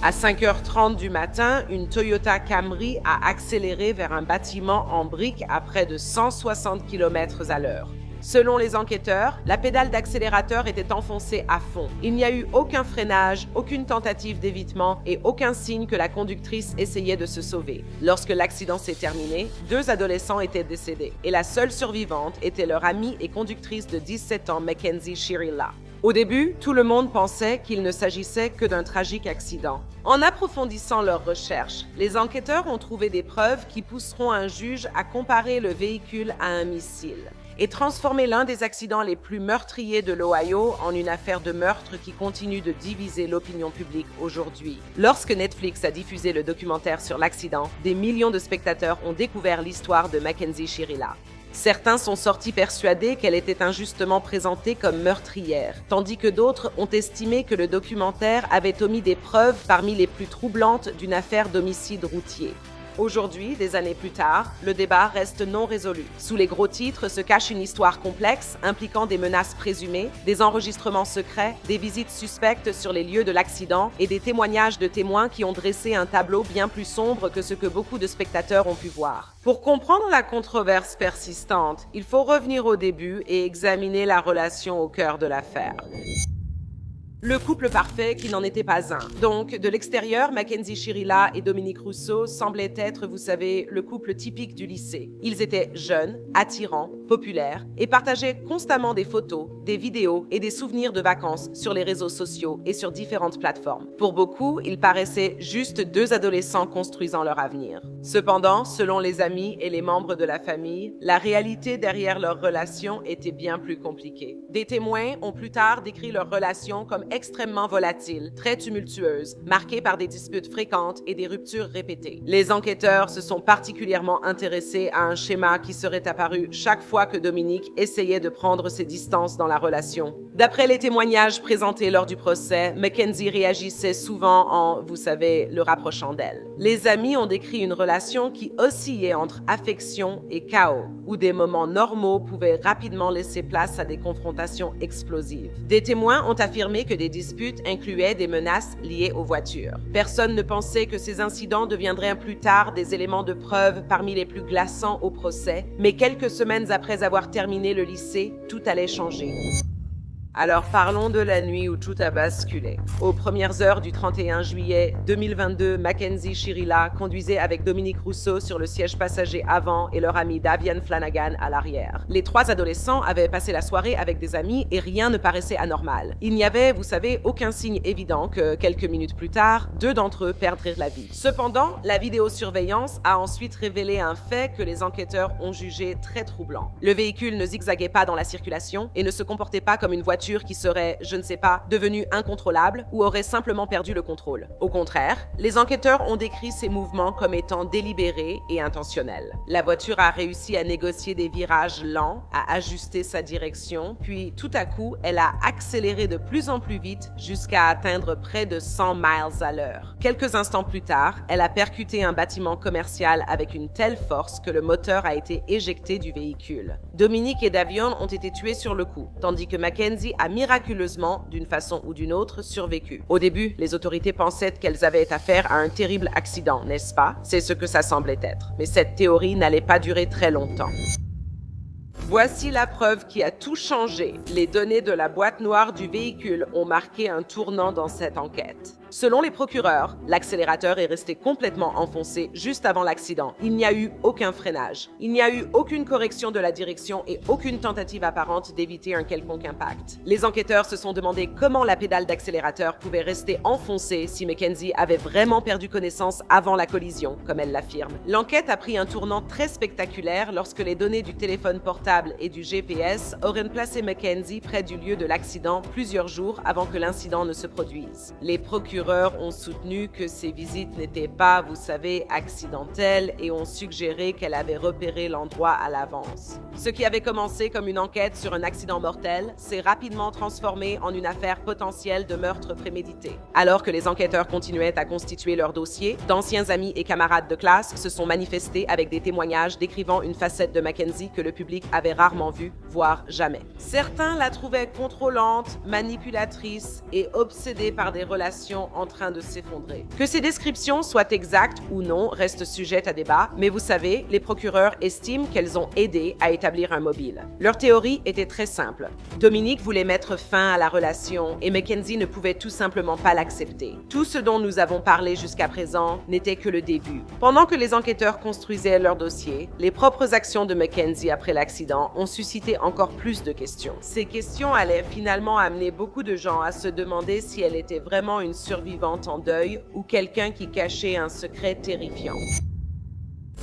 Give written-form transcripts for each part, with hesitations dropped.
À 5h30 du matin, une Toyota Camry a accéléré vers un bâtiment en briques à près de 160 km/h. Selon les enquêteurs, la pédale d'accélérateur était enfoncée à fond. Il n'y a eu aucun freinage, aucune tentative d'évitement et aucun signe que la conductrice essayait de se sauver. Lorsque l'accident s'est terminé, 2 adolescents étaient décédés et la seule survivante était leur amie et conductrice de 17 ans, Mackenzie Shirilla. Au début, tout le monde pensait qu'il ne s'agissait que d'un tragique accident. En approfondissant leurs recherches, les enquêteurs ont trouvé des preuves qui pousseront un juge à comparer le véhicule à un missile et transformer l'un des accidents les plus meurtriers de l'Ohio en une affaire de meurtre qui continue de diviser l'opinion publique aujourd'hui. Lorsque Netflix a diffusé le documentaire sur l'accident, des millions de spectateurs ont découvert l'histoire de Mackenzie Shirilla. Certains sont sortis persuadés qu'elle était injustement présentée comme meurtrière, tandis que d'autres ont estimé que le documentaire avait omis des preuves parmi les plus troublantes d'une affaire d'homicide routier. Aujourd'hui, des années plus tard, le débat reste non résolu. Sous les gros titres se cache une histoire complexe impliquant des menaces présumées, des enregistrements secrets, des visites suspectes sur les lieux de l'accident et des témoignages de témoins qui ont dressé un tableau bien plus sombre que ce que beaucoup de spectateurs ont pu voir. Pour comprendre la controverse persistante, il faut revenir au début et examiner la relation au cœur de l'affaire. Le couple parfait qui n'en était pas un. Donc, de l'extérieur, Mackenzie Shirilla et Dominique Rousseau semblaient être, vous savez, le couple typique du lycée. Ils étaient jeunes, attirants, populaires et partageaient constamment des photos, des vidéos et des souvenirs de vacances sur les réseaux sociaux et sur différentes plateformes. Pour beaucoup, ils paraissaient juste 2 adolescents construisant leur avenir. Cependant, selon les amis et les membres de la famille, la réalité derrière leur relation était bien plus compliquée. Des témoins ont plus tard décrit leur relation comme extrêmement volatile, très tumultueuse, marquée par des disputes fréquentes et des ruptures répétées. Les enquêteurs se sont particulièrement intéressés à un schéma qui serait apparu chaque fois que Dominique essayait de prendre ses distances dans la relation. D'après les témoignages présentés lors du procès, Mackenzie réagissait souvent en, vous savez, le rapprochant d'elle. Les amis ont décrit une relation qui oscillait entre affection et chaos, où des moments normaux pouvaient rapidement laisser place à des confrontations explosives. Des témoins ont affirmé que des disputes incluaient des menaces liées aux voitures. Personne ne pensait que ces incidents deviendraient plus tard des éléments de preuve parmi les plus glaçants au procès, mais quelques semaines après avoir terminé le lycée, tout allait changer. Alors parlons de la nuit où tout a basculé. Aux premières heures du 31 juillet 2022, Mackenzie Shirilla conduisait avec Dominique Rousseau sur le siège passager avant et leur ami Davian Flanagan à l'arrière. Les 3 adolescents avaient passé la soirée avec des amis et rien ne paraissait anormal. Il n'y avait, vous savez, aucun signe évident que, quelques minutes plus tard, 2 d'entre eux perdraient la vie. Cependant, la vidéosurveillance a ensuite révélé un fait que les enquêteurs ont jugé très troublant. Le véhicule ne zigzaguait pas dans la circulation et ne se comportait pas comme une voiture qui serait, je ne sais pas, devenue incontrôlable ou aurait simplement perdu le contrôle. Au contraire, les enquêteurs ont décrit ces mouvements comme étant délibérés et intentionnels. La voiture a réussi à négocier des virages lents, à ajuster sa direction, puis tout à coup, elle a accéléré de plus en plus vite jusqu'à atteindre près de 100 miles à l'heure. Quelques instants plus tard, elle a percuté un bâtiment commercial avec une telle force que le moteur a été éjecté du véhicule. Dominique et Davion ont été tués sur le coup, tandis que Mackenzie a miraculeusement, d'une façon ou d'une autre, survécu. Au début, les autorités pensaient qu'elles avaient affaire à un terrible accident, n'est-ce pas? C'est ce que ça semblait être. Mais cette théorie n'allait pas durer très longtemps. Voici la preuve qui a tout changé. Les données de la boîte noire du véhicule ont marqué un tournant dans cette enquête. Selon les procureurs, l'accélérateur est resté complètement enfoncé juste avant l'accident. Il n'y a eu aucun freinage. Il n'y a eu aucune correction de la direction et aucune tentative apparente d'éviter un quelconque impact. Les enquêteurs se sont demandé comment la pédale d'accélérateur pouvait rester enfoncée si Mackenzie avait vraiment perdu connaissance avant la collision, comme elle l'affirme. L'enquête a pris un tournant très spectaculaire lorsque les données du téléphone portable et du GPS auraient placé Mackenzie près du lieu de l'accident plusieurs jours avant que l'incident ne se produise. Les procureurs ont soutenu que ces visites n'étaient pas, vous savez, accidentelles et ont suggéré qu'elle avait repéré l'endroit à l'avance. Ce qui avait commencé comme une enquête sur un accident mortel s'est rapidement transformé en une affaire potentielle de meurtre prémédité. Alors que les enquêteurs continuaient à constituer leur dossier, d'anciens amis et camarades de classe se sont manifestés avec des témoignages décrivant une facette de Mackenzie que le public avait rarement vue, voire jamais. Certains la trouvaient contrôlante, manipulatrice et obsédée par des relations en train de s'effondrer. Que ces descriptions soient exactes ou non reste sujet à débat, mais vous savez, les procureurs estiment qu'elles ont aidé à établir un mobile. Leur théorie était très simple. Dominique voulait mettre fin à la relation et Mackenzie ne pouvait tout simplement pas l'accepter. Tout ce dont nous avons parlé jusqu'à présent n'était que le début. Pendant que les enquêteurs construisaient leur dossier, les propres actions de Mackenzie après l'accident ont suscité encore plus de questions. Ces questions allaient finalement amener beaucoup de gens à se demander si elle était vraiment une survivante en deuil ou quelqu'un qui cachait un secret terrifiant.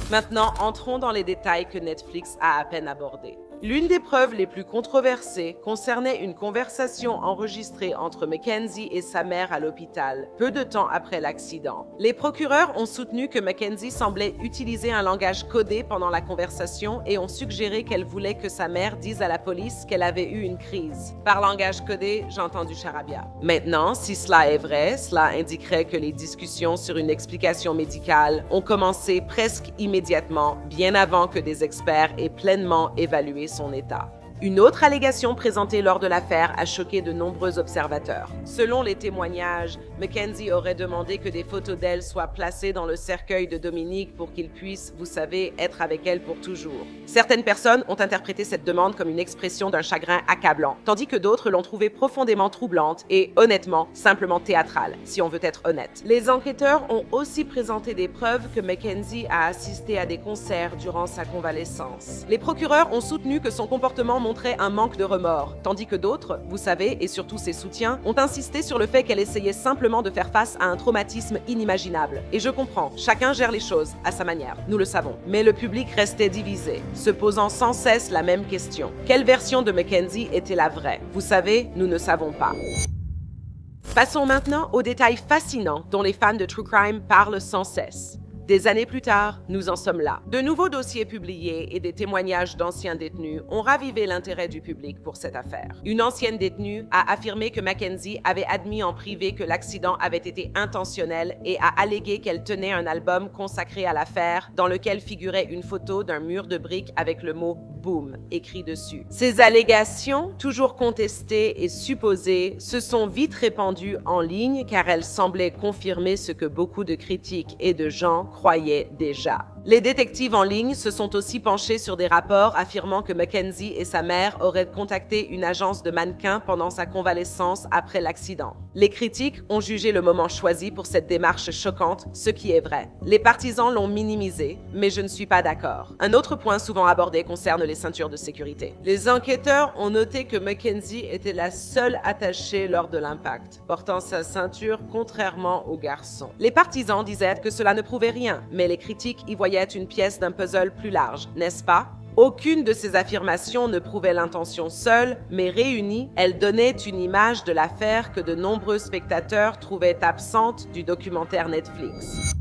Maintenant, entrons dans les détails que Netflix a à peine abordés. L'une des preuves les plus controversées concernait une conversation enregistrée entre Mackenzie et sa mère à l'hôpital, peu de temps après l'accident. Les procureurs ont soutenu que Mackenzie semblait utiliser un langage codé pendant la conversation et ont suggéré qu'elle voulait que sa mère dise à la police qu'elle avait eu une crise. Par langage codé, j'entends du charabia. Maintenant, si cela est vrai, cela indiquerait que les discussions sur une explication médicale ont commencé presque immédiatement, bien avant que des experts aient pleinement évalué son état. Une autre allégation présentée lors de l'affaire a choqué de nombreux observateurs. Selon les témoignages, Mackenzie aurait demandé que des photos d'elle soient placées dans le cercueil de Dominique pour qu'il puisse, vous savez, être avec elle pour toujours. Certaines personnes ont interprété cette demande comme une expression d'un chagrin accablant, tandis que d'autres l'ont trouvée profondément troublante et, honnêtement, simplement théâtrale, si on veut être honnête. Les enquêteurs ont aussi présenté des preuves que Mackenzie a assisté à des concerts durant sa convalescence. Les procureurs ont soutenu que son comportement montrait un manque de remords, tandis que d'autres, vous savez, et surtout ses soutiens, ont insisté sur le fait qu'elle essayait simplement de faire face à un traumatisme inimaginable. Et je comprends, chacun gère les choses à sa manière, nous le savons. Mais le public restait divisé, se posant sans cesse la même question. Quelle version de Mackenzie était la vraie? Vous savez, nous ne savons pas. Passons maintenant aux détails fascinants dont les fans de True Crime parlent sans cesse. Des années plus tard, nous en sommes là. De nouveaux dossiers publiés et des témoignages d'anciens détenus ont ravivé l'intérêt du public pour cette affaire. Une ancienne détenue a affirmé que Mackenzie avait admis en privé que l'accident avait été intentionnel et a allégué qu'elle tenait un album consacré à l'affaire dans lequel figurait une photo d'un mur de briques avec le mot « Boom » écrit dessus. Ces allégations, toujours contestées et supposées, se sont vite répandues en ligne car elles semblaient confirmer ce que beaucoup de critiques et de gens croyaient déjà. Les détectives en ligne se sont aussi penchés sur des rapports affirmant que Mackenzie et sa mère auraient contacté une agence de mannequins pendant sa convalescence après l'accident. Les critiques ont jugé le moment choisi pour cette démarche choquante, ce qui est vrai. Les partisans l'ont minimisé, mais je ne suis pas d'accord. Un autre point souvent abordé concerne les ceintures de sécurité. Les enquêteurs ont noté que Mackenzie était la seule attachée lors de l'impact, portant sa ceinture contrairement aux garçons. Les partisans disaient que cela ne prouvait rien, mais les critiques y voyaient une pièce d'un puzzle plus large, n'est-ce pas? Aucune de ces affirmations ne prouvait l'intention seule, mais réunies, elles donnaient une image de l'affaire que de nombreux spectateurs trouvaient absente du documentaire Netflix.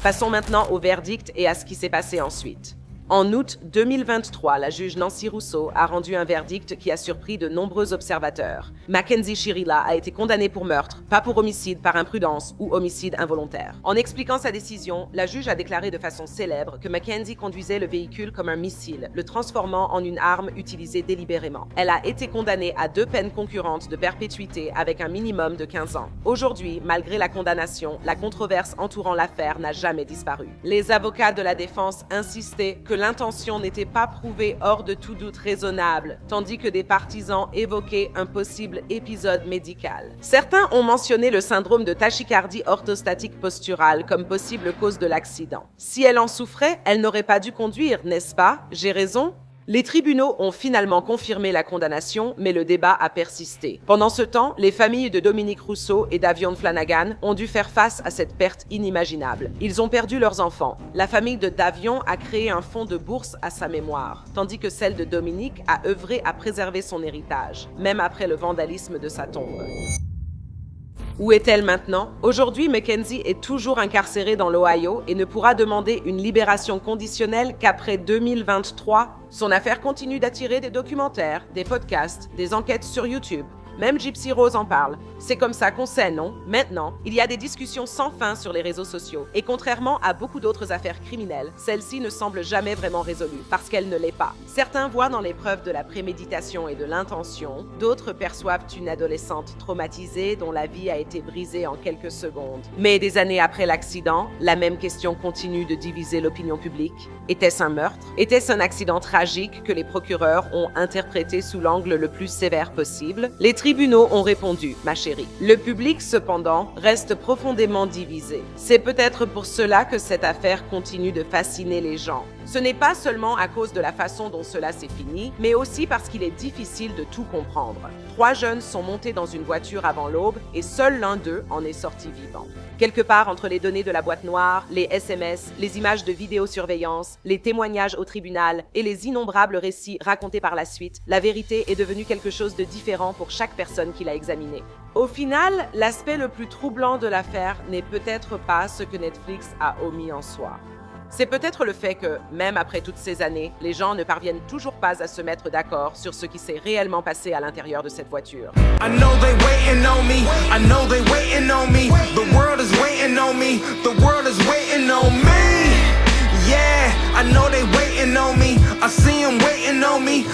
Passons maintenant au verdict et à ce qui s'est passé ensuite. En août 2023, la juge Nancy Rousseau a rendu un verdict qui a surpris de nombreux observateurs. Mackenzie Shirila a été condamnée pour meurtre, pas pour homicide par imprudence ou homicide involontaire. En expliquant sa décision, la juge a déclaré de façon célèbre que Mackenzie conduisait le véhicule comme un missile, le transformant en une arme utilisée délibérément. Elle a été condamnée à 2 peines concurrentes de perpétuité avec un minimum de 15 ans. Aujourd'hui, malgré la condamnation, la controverse entourant l'affaire n'a jamais disparu. Les avocats de la défense insistaient que l'intention n'était pas prouvée hors de tout doute raisonnable, tandis que des partisans évoquaient un possible épisode médical. Certains ont mentionné le syndrome de tachycardie orthostatique posturale comme possible cause de l'accident. Si elle en souffrait, elle n'aurait pas dû conduire, n'est-ce pas? J'ai raison? Les tribunaux ont finalement confirmé la condamnation, mais le débat a persisté. Pendant ce temps, les familles de Dominique Rousseau et Davion Flanagan ont dû faire face à cette perte inimaginable. Ils ont perdu leurs enfants. La famille de Davion a créé un fonds de bourse à sa mémoire, tandis que celle de Dominique a œuvré à préserver son héritage, même après le vandalisme de sa tombe. Où est-elle maintenant? Aujourd'hui, Mackenzie est toujours incarcérée dans l'Ohio et ne pourra demander une libération conditionnelle qu'après 2023. Son affaire continue d'attirer des documentaires, des podcasts, des enquêtes sur YouTube. Même Gypsy Rose en parle. C'est comme ça qu'on sait, non? Maintenant, il y a des discussions sans fin sur les réseaux sociaux. Et contrairement à beaucoup d'autres affaires criminelles, celle-ci ne semble jamais vraiment résolue, parce qu'elle ne l'est pas. Certains voient dans les preuves de la préméditation et de l'intention, d'autres perçoivent une adolescente traumatisée dont la vie a été brisée en quelques secondes. Mais des années après l'accident, la même question continue de diviser l'opinion publique. Était-ce un meurtre? Était-ce un accident tragique que les procureurs ont interprété sous l'angle le plus sévère possible? Les tribunaux ont répondu, ma chérie. Le public, cependant, reste profondément divisé. C'est peut-être pour cela que cette affaire continue de fasciner les gens. Ce n'est pas seulement à cause de la façon dont cela s'est fini, mais aussi parce qu'il est difficile de tout comprendre. 3 jeunes sont montés dans une voiture avant l'aube et seul l'un d'eux en est sorti vivant. Quelque part entre les données de la boîte noire, les SMS, les images de vidéosurveillance, les témoignages au tribunal et les innombrables récits racontés par la suite, la vérité est devenue quelque chose de différent pour chaque personne qui l'a examinée. Au final, l'aspect le plus troublant de l'affaire n'est peut-être pas ce que Netflix a omis en soi. C'est peut-être le fait que, même après toutes ces années, les gens ne parviennent toujours pas à se mettre d'accord sur ce qui s'est réellement passé à l'intérieur de cette voiture. I know they waiting on me. I know they waiting on me. The world is waiting on me. The world is waiting on me. Yeah, I know they waiting on me. I see them waiting on me.